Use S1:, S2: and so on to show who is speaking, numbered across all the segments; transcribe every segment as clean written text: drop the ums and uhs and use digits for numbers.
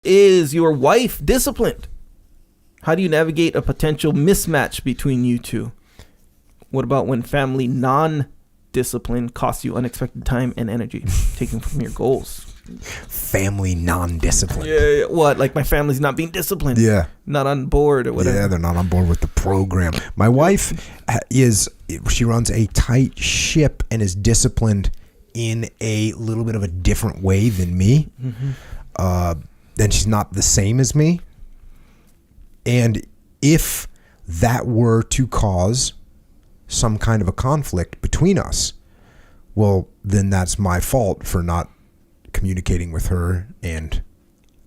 S1: Is your wife disciplined? How do you navigate a potential mismatch between you two? What about when family non-discipline costs you unexpected time and energy taken from your goals?
S2: Family non-discipline.
S1: Yeah, what? Like my family's not being disciplined?
S2: Yeah.
S1: Not on board or whatever?
S2: Yeah, they're not on board with the program. My wife she runs a tight ship and is disciplined in a little bit of a different way than me. Mm-hmm. Then she's not the same as me. And if that were to cause some kind of a conflict between us, well, then that's my fault for not communicating with her and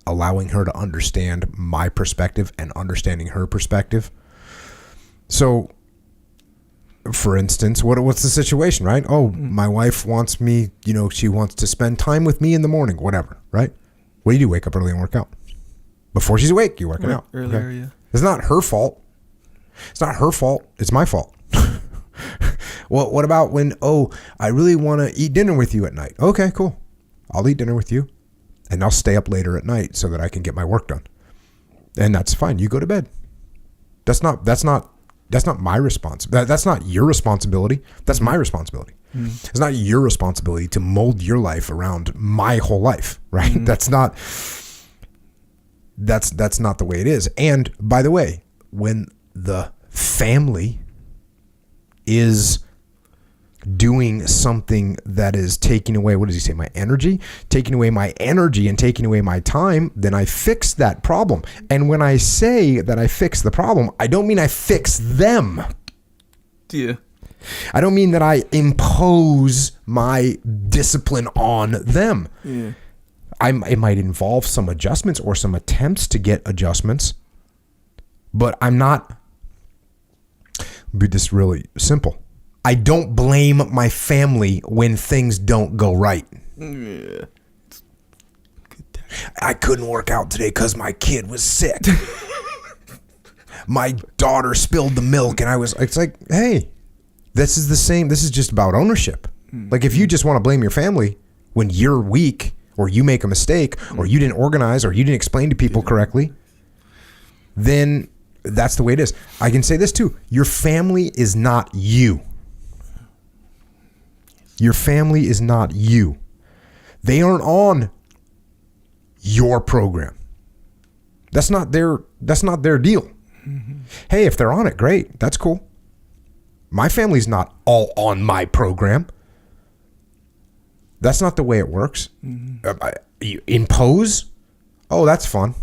S2: allowing her to understand my perspective and understanding her perspective. So, for instance, what's the situation, right? Oh, my wife wants me, she wants to spend time with me in the morning, whatever, right? What do? Wake up early and work out. Before she's awake, you're working out.
S1: Earlier,
S2: okay?
S1: yeah.
S2: It's not her fault. It's not her fault. It's my fault. Well, what about when, I really want to eat dinner with you at night? Okay, cool. I'll eat dinner with you and I'll stay up later at night so that I can get my work done. And that's fine. You go to bed. That's not my responsibility. That's not your responsibility. That's my responsibility. Mm. It's not your responsibility to mold your life around my whole life, right? Mm. That's not the way it is. And by the way, when the family is doing something that is taking away, what does he say, my energy? Taking away my energy and taking away my time, then I fix that problem. And when I say that I fix the problem, I don't mean I fix them.
S1: Yeah.
S2: I don't mean that I impose my discipline on them.
S1: Yeah.
S2: It might involve some adjustments or some attempts to get adjustments, but I'm not, be this really simple. I don't blame my family when things don't go right.
S1: Yeah.
S2: I couldn't work out today because my kid was sick. My daughter spilled the milk and it's like, hey, this is the same. This is just about ownership. Like if you just want to blame your family when you're weak or you make a mistake or you didn't organize or you didn't explain to people correctly, then that's the way it is. I can say this too. Your family is not you. Your family is not you. They aren't on your program. That's not their deal. Mm-hmm. Hey, if they're on it, great. That's cool. My family's not all on my program. That's not the way it works. Mm-hmm. You impose? Oh, that's fun.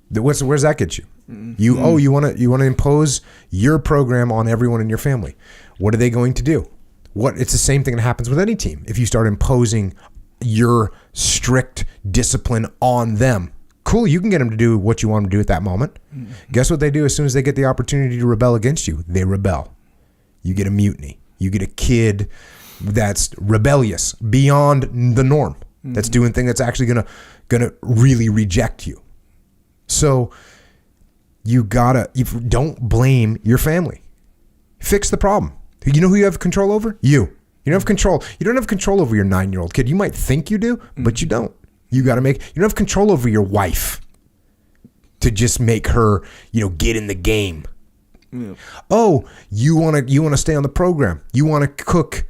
S2: Where's that get you? Mm-hmm. You want to impose your program on everyone in your family. What are they going to do? It's the same thing that happens with any team. If you start imposing your strict discipline on them, cool, you can get them to do what you want them to do at that moment. Mm-hmm. Guess what they do as soon as they get the opportunity to rebel against you? They rebel. You get a mutiny. You get a kid that's rebellious beyond the norm. Mm-hmm. That's doing things that's actually gonna really reject you. So you don't blame your family. Fix the problem. You know who you have control over? You. You don't have control. You don't have control over your 9-year-old kid. You might think you do, but you don't. You don't have control over your wife to just make her, get in the game. Yeah. Oh, you want to stay on the program. You want to cook,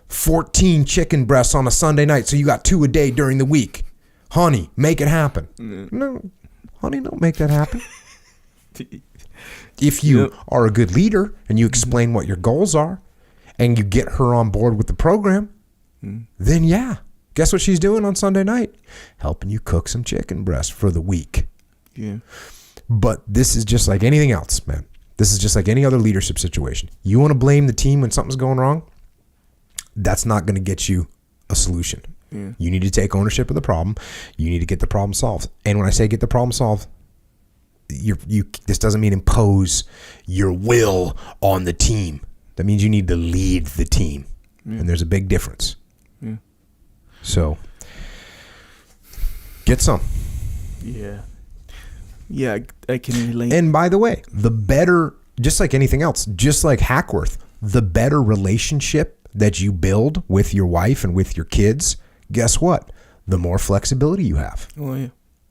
S2: 14 chicken breasts on a Sunday night. So you got 2 a day during the week. Honey, make it happen. No, honey, don't make that happen. If you are a good leader and you explain what your goals are and you get her on board with the program, then yeah. Guess what she's doing on Sunday night? Helping you cook some chicken breast for the week. Yeah. But this is just like anything else, man. This is just like any other leadership situation. You want to blame the team when something's going wrong? That's not going to get you a solution. Yeah. You need to take ownership of the problem. You need to get the problem solved. And when I say get the problem solved, this doesn't mean impose your will on the team. That means you need to lead the team. Yeah. And there's a big difference. Yeah. So get some. Yeah.
S1: Yeah, I can relate.
S2: And by the way, the better, just like anything else, just like Hackworth, the better relationship that you build with your wife and with your kids, guess what? the more flexibility you have.
S1: Oh, yeah.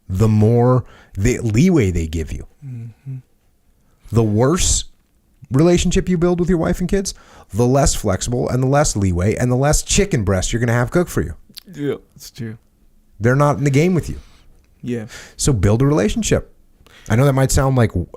S2: The more the leeway they give you. Mm-hmm. The worse relationship you build with your wife and kids, the less flexible and the less leeway and the less chicken breast you're going to have cooked for you.
S1: Yeah, it's true.
S2: They're not in the game with you.
S1: Yeah.
S2: So build a relationship. I know that might sound like, oh,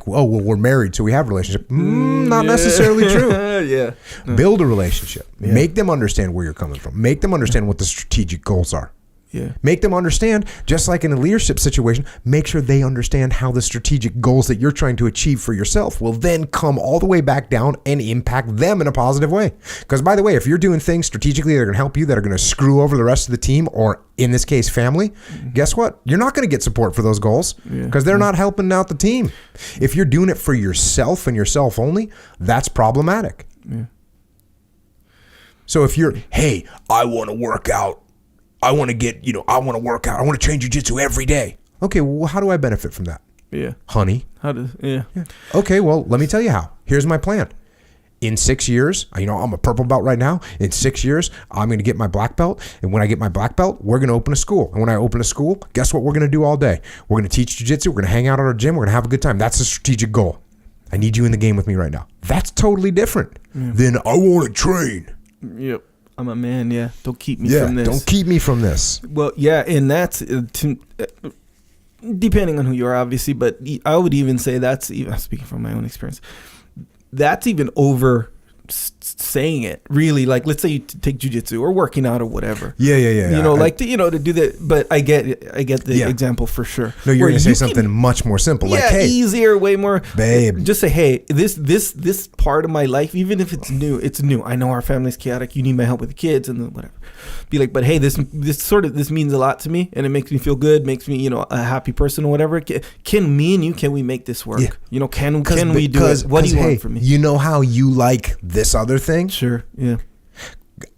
S2: well, we're married, so we have a relationship. Not necessarily true.
S1: Yeah.
S2: Build a relationship. Yeah. Make them understand where you're coming from. Make them understand what the strategic goals are.
S1: Yeah.
S2: Make them understand, just like in a leadership situation, make sure they understand how the strategic goals that you're trying to achieve for yourself will then come all the way back down and impact them in a positive way. Because, by the way, if you're doing things strategically that are going to help you, that are going to screw over the rest of the team, or in this case, family, guess what? You're not going to get support for those goals because they're not helping out the team. If you're doing it for yourself and yourself only, that's problematic.
S1: Yeah.
S2: So if you're, hey, I want to work out. I want to get, I want to work out. I want to train jiu-jitsu every day. Okay, well, how do I benefit from that?
S1: Yeah.
S2: Honey.
S1: Yeah.
S2: Okay, well, let me tell you how. Here's my plan. In 6 years, I'm a purple belt right now. In 6 years, I'm going to get my black belt. And when I get my black belt, we're going to open a school. And when I open a school, guess what we're going to do all day? We're going to teach jiu-jitsu. We're going to hang out at our gym. We're going to have a good time. That's a strategic goal. I need you in the game with me right now. That's totally different than I want to train.
S1: Yep. I'm a man, yeah. Don't keep me from this.
S2: Don't keep me from this.
S1: Well, yeah, and that's depending on who you are, obviously, but I would even say that's, speaking from my own experience, that's even over saying it, really. Like, let's say you take jiu-jitsu or working out or whatever.
S2: Yeah.
S1: To do that. But I get the example for sure.
S2: No, you're going to say something much more simple.
S1: Yeah,
S2: like, hey,
S1: easier, way more.
S2: Babe.
S1: Just say, hey, this part of my life, even if it's new. I know our family's chaotic. You need my help with the kids and whatever. Be like, but hey, this means a lot to me, and it makes me feel good, makes me, a happy person or whatever. Can we make this work?
S2: Yeah.
S1: Can we do it? What do you want from me?
S2: You know how you like this other thing?
S1: Sure. Yeah.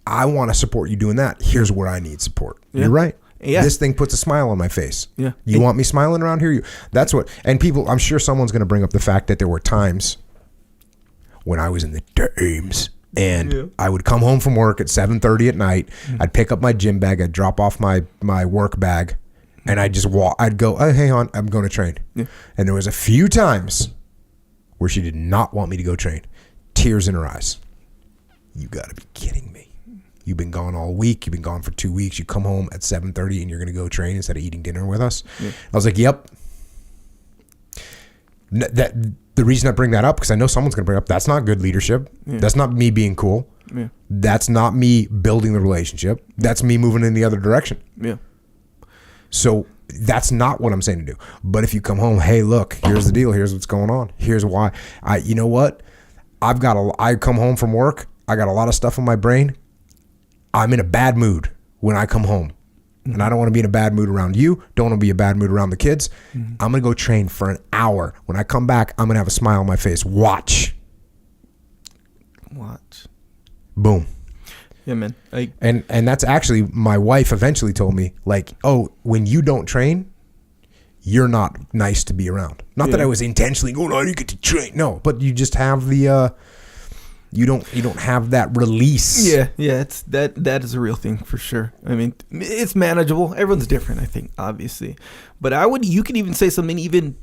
S2: I want to support you doing that. Here's where I need support. Yeah. You're right. Yeah. This thing puts a smile on my face. Yeah. You want me smiling around here? That's what. And people, I'm sure someone's going to bring up the fact that there were times when I was in the games and I would come home from work at 7:30 at night. I'd pick up my gym bag. I'd drop off my work bag, and I'd just walk. I'd go, oh, hang on, I'm going to train. Yeah. And there was a few times where she did not want me to go train. Tears in her eyes. You got to be kidding me. You've been gone all week. You've been gone for 2 weeks. You come home at 7:30 and you're going to go train instead of eating dinner with us. Yeah. I was like, yep. The reason I bring that up, because I know someone's going to bring up, that's not good leadership. Yeah. That's not me being cool. Yeah. That's not me building the relationship. That's me moving in the other direction. Yeah. So that's not what I'm saying to do. But if you come home, hey, look, here's the deal. Here's what's going on. Here's why. You know what? I come home from work. I got a lot of stuff in my brain. I'm in a bad mood when I come home. And I don't want to be in a bad mood around you. Don't want to be in a bad mood around the kids. Mm-hmm. I'm going to go train for an hour. When I come back, I'm going to have a smile on my face. Watch. Boom.
S1: Yeah, man.
S2: And that's actually, my wife eventually told me, like, oh, when you don't train, you're not nice to be around. Not that I was intentionally going, oh, you get to train. No, but you just have the... You don't have that release.
S1: Yeah, it's that is a real thing for sure. I mean, it's manageable. Everyone's different, I think, obviously. But you could even say something even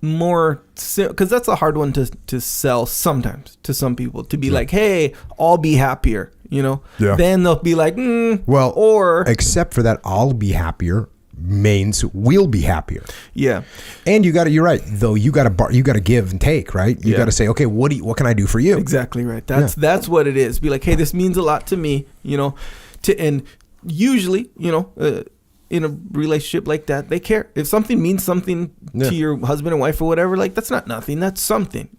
S1: more, because that's a hard one to sell sometimes to some people, to be like, hey, I'll be happier, Yeah. Then they'll be like,
S2: well, or except for that, I'll be happier means we'll be happier.
S1: Yeah.
S2: And you're right, though. You got to give and take, right? You got to say, okay, what can I do for you?
S1: Exactly right. That's what it is. Be like, hey, this means a lot to me, and usually, in a relationship like that, they care. If something means something to your husband and wife or whatever, like, that's not nothing. That's something,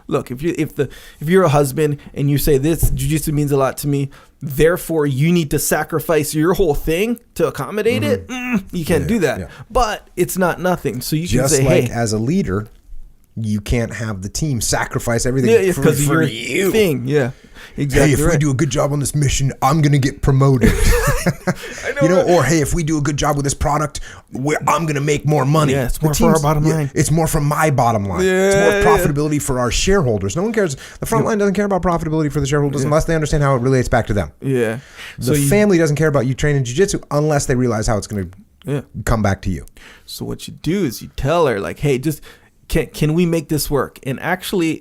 S1: Look, if you're a husband and you say, this jiu-jitsu means a lot to me, therefore you need to sacrifice your whole thing to accommodate it, you can't do that. Yeah. But it's not nothing. So you can say,
S2: like,
S1: hey,
S2: as a leader, You can't have the team sacrifice everything for
S1: your
S2: you.
S1: Thing. Yeah, exactly.
S2: Hey, if we do a good job on this mission, I'm gonna get promoted.
S1: I know,
S2: or hey, if we do a good job with this product, I'm gonna make more money.
S1: Yeah, it's more for our bottom line.
S2: It's more from my bottom line. It's more profitability for our shareholders. No one cares. The front line doesn't care about profitability for the shareholders unless they understand how it relates back to them.
S1: Yeah.
S2: The family doesn't care about you training jiu-jitsu unless they realize how it's gonna come back to you.
S1: So what you do is you tell her like, hey, just can we make this work? And actually,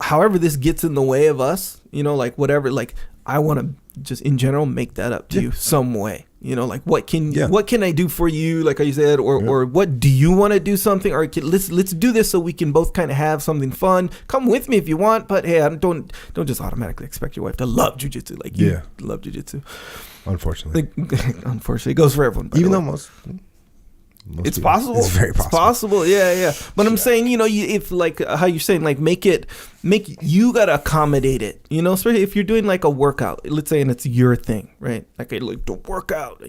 S1: however this gets in the way of us, like whatever, like I want to just in general make that up to you some way. Like what can I do for you? Like I said, or what do you want to do something? Or let's do this so we can both kind of have something fun. Come with me if you want, but hey, don't just automatically expect your wife to love jiu-jitsu like you love jiu-jitsu.
S2: Unfortunately,
S1: it goes for everyone.
S2: Even though most
S1: it's
S2: people,
S1: possible.
S2: It's very possible.
S1: It's possible. Yeah. But I'm saying, if like how you're saying, like you gotta accommodate it. Especially if you're doing like a workout, let's say, and it's your thing, right? Like I like to work out,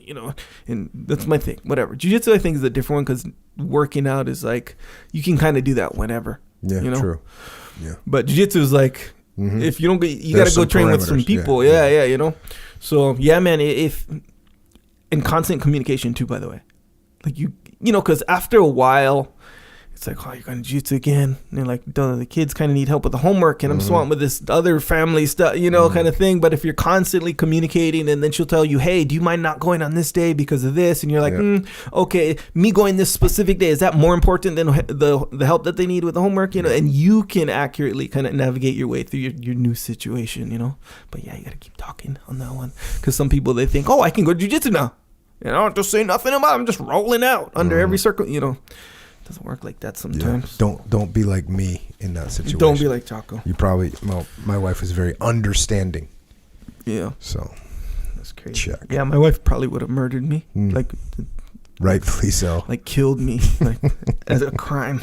S1: and that's my thing. Whatever. Jiu-jitsu, I think, is a different one because working out is like you can kind of do that whenever.
S2: Yeah. True. Yeah.
S1: But jiu-jitsu is like if you don't get, you gotta go train with some people. Yeah. So yeah, man. If in constant communication too, by the way. Like because after a while, it's like, oh, you're going to jiu-jitsu again. And like, the kids kind of need help with the homework, and I'm swamped with this other family stuff, kind of thing. But if you're constantly communicating, and then she'll tell you, hey, do you mind not going on this day because of this? And you're like, okay, me going this specific day, is that more important than the help that they need with the homework? And you can accurately kind of navigate your way through your new situation, But yeah, you got to keep talking on that one, because some people, they think, oh, I can go to jiu-jitsu now. I don't have to say nothing about it. I'm just rolling out under every circle. It doesn't work like that sometimes.
S2: Yeah. Don't be like me in that situation.
S1: Don't be like Jocko.
S2: You probably, my wife is very understanding.
S1: Yeah.
S2: So
S1: that's crazy.
S2: Check.
S1: Yeah, my wife probably would have murdered me. Like
S2: rightfully so.
S1: Like killed me like as a crime.